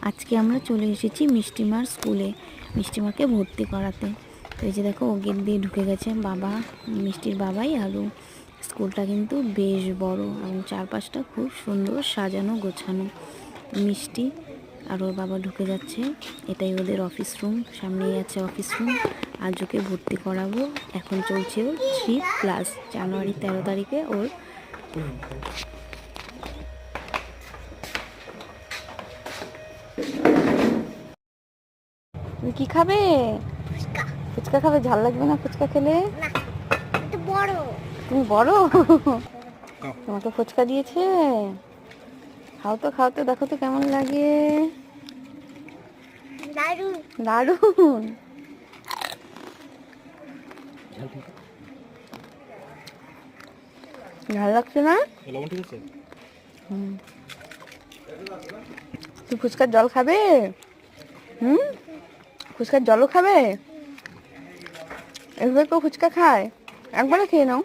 আজকে আমরা চলে এসেছি মিষ্টিমার স্কুলে মিষ্টিমাকে ভর্তি করাতে। তো এই যে দেখো ও গেট দিয়ে ঢুকে গেছে বাবা, মিষ্টির বাবাই। আরও স্কুলটা কিন্তু বেশ বড় এবং চারপাশটা খুব সুন্দর সাজানো গোছানো। মিষ্টি আর ওর বাবা ঢুকে যাচ্ছে, এটাই ওদের অফিস রুম, সামনেই আছে অফিস রুম। আজ ওকে ভর্তি করাবো। এখন চলছে ওর 3+, জানুয়ারি 13 তারিখে ওর কি খাবে? ফুচকা খাবে? ঝাল লাগবে না ফুচকা খেলে? তুমি বড়, তোমাকে ফুচকা দিয়েছে? খাও তো খাও তো, দেখো তো কেমন লাগে। দারুন। ঝাল লাগছে না? তুই ফুচকার জল খাবে? ফুচকার জলও খাবে? এভাবে কেউ ফুচকা খায়? একবারে খেয়ে নাও।